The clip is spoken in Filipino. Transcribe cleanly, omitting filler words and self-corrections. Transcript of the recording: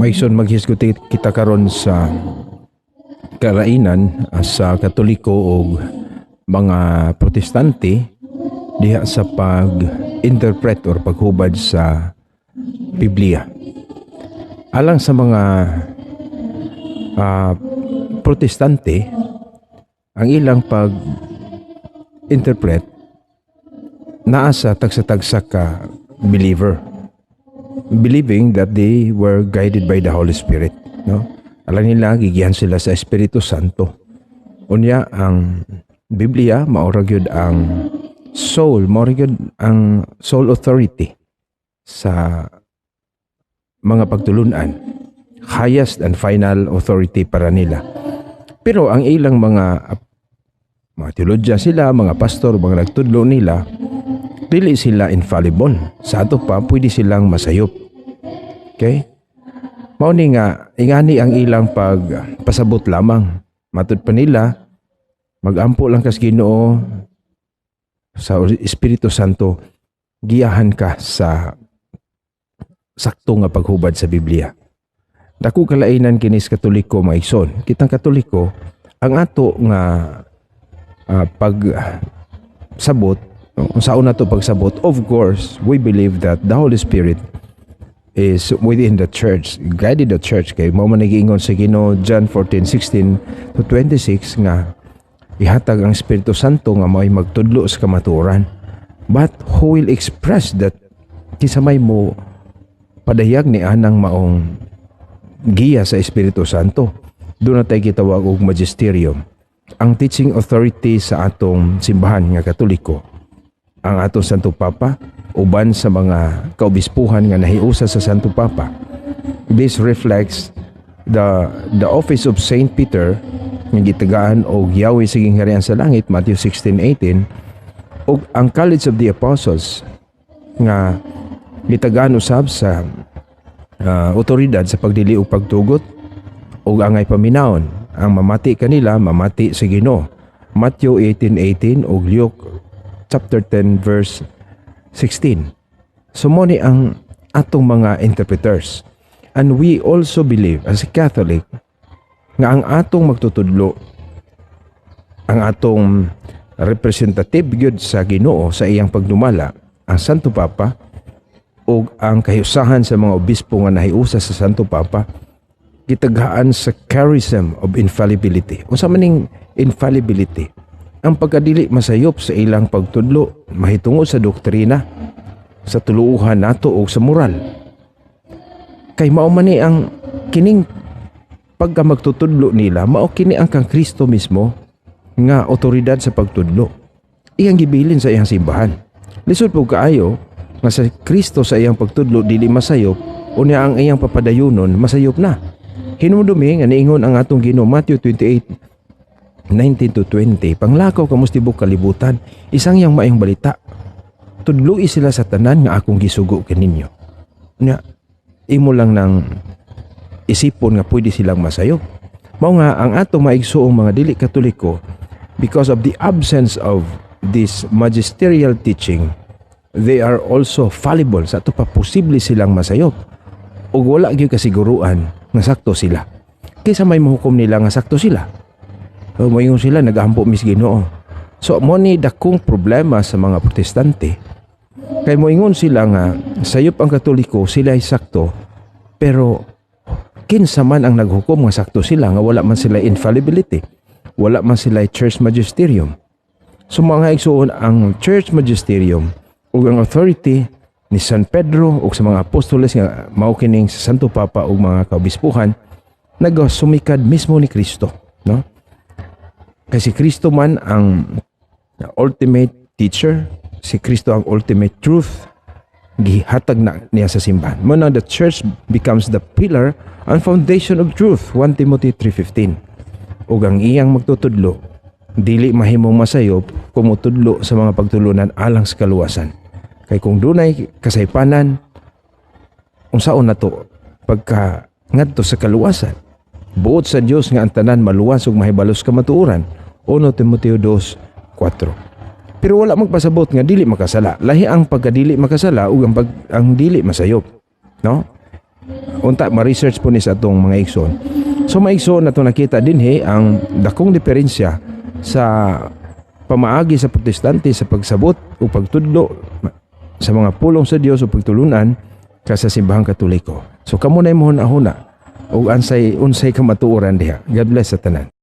Maison maghisguti kita karon sa karainan sa Katoliko o mga Protestante diha sa pag-interpret or paghubad sa Biblia. Alang sa mga Protestante, ang ilang pag-interpret naa sa tagsa-tagsa ka believer, believing that they were guided by the Holy Spirit, no? Alam nila gigihan sila sa Espiritu Santo. Unya ang Biblia maura gyud ang soul, maura gyud ang soul authority sa mga pagtulunan, highest and final authority para nila. Pero ang ilang mga teologya sila, mga pastor, mga nagtudlo nila, dili sila infallible. Sa ato pa, pwede silang masayop. Okay? Mauni nga, ingani ang ilang pagpasabot lamang. Matud pa nila, magampo lang kas Ginoo sa Espiritu Santo, giyahan ka sa sakto nga paghubad sa Biblia. Dako kalainan kinis Katoliko maigsoon. Kitang Katoliko, ang ato nga pagsabot, sa una to pagsabot, of course, we believe that the Holy Spirit is within the church, guided the church. Kay mo man nagiingon sa Ginoo John 14:16-26 nga ihatag ang Espiritu Santo nga may magtudlo sa kamatuoran. But who will express that? Kisa may mo padayag ni anang maong giya sa Espiritu Santo. Doon na tayo gitawag og magisterium, ang teaching authority sa atong simbahan nga Katoliko. Ang atong Santo Papa, uban sa mga kaobispuhan nga nahiusa sa Santo Papa. This reflects the office of Saint Peter nga gitagaan og Yahweh sa gingharian sa langit, Matthew 16:18, ug ang College of the Apostles nga gitagaan usab sa otoridad sa pagdili og pagtugot ug angay paminawon. Ang mamati kanila mamati sa Ginoo, Matthew 18:18 ug Luke chapter 10 verse 16. So mo ni ang atong mga interpreters. And we also believe as a Catholic nga ang atong magtutudlo, ang atong representative gyud sa Ginoo sa iyang pagdumala, ang Santo Papa, ug ang kahiusahan sa mga obispo nga nahiusa sa Santo Papa, gitaghaan sa charism of infallibility. Unsa maning infallibility? Ang pagkadili masayop sa ilang pagtudlo mahitungod sa doktrina, sa tuluuhan nato o sa moral. Kay mao man ni ang kining pagka magtutudlo nila, mao kini ang kang Kristo mismo nga otoridad sa pagtudlo. Iyang gibilin sa iyang simbahan. Lisod po kaayo nga sa Kristo sa iyang pagtudlo dili masayop, unya ang iyang papadayunon masayop na. Hinumdumi nga niingon ang atong Ginoo Matthew 28:19-20, panglakaw kamustibok kalibutan, isang yang maayong balita. Tudloi sila sa tanan nga akong gisugo kaninyo. Nya imo lang nang isipon nga pwede silang masayop. Mao nga ang atong maigsuong mga dili Katoliko, because of the absence of this magisterial teaching, they are also fallible. Sa ato pa posible silang masayop ug wala gyud kasiguruan nga sakto sila. Kaysa may mahukom nila nga sakto sila, o mayon sila nagahampo mis Ginoo. So mo ni dakong problema sa mga Protestante, kay moingon sila nga sayop ang Katoliko, sila ay sakto, pero kinsa man ang naghukom nga sakto sila, nga wala man sila infallibility, wala man sila church magisterium. So mga igsuon, ang church magisterium ug ang authority ni San Pedro ug sa mga apostoles nga mao kining sa Santo Papa ug mga kaobispuhan nagasumikad mismo ni Kristo, no? Kasi Kristo man ang ultimate teacher, si Kristo ang ultimate truth, gihatag na niya sa simbahan. Muna the church becomes the pillar and foundation of truth, 1 Timothy 3:15. Ug ang iyang magtutudlo dili mahimong masayop kung mutudlo sa mga pagtulunan alang sa kaluwasan. Kay kung dunay kasaypanan, unsaon nato pagka ngadto sa kaluwasan? Buot sa Dios nga ang tanan maluwas ug mahibalos ka matuoran, 1 Timoteo 2:4. Pero wala magpasabot nga dili makasala. Lahi ang pagkadili makasala ug ang dili masayop, no? unta ma-research po ni sa atong mga igsoon. So maigsoon na to nakita dinhi ang dakong diferensya sa pamaagi sa protestante sa pagsabot o pagtudlo sa mga pulong sa Dios o pagtulunan sa simbahang katoliko. So kamo na mo huna-huna o unsay kamatuoran diha. God bless sa tanan.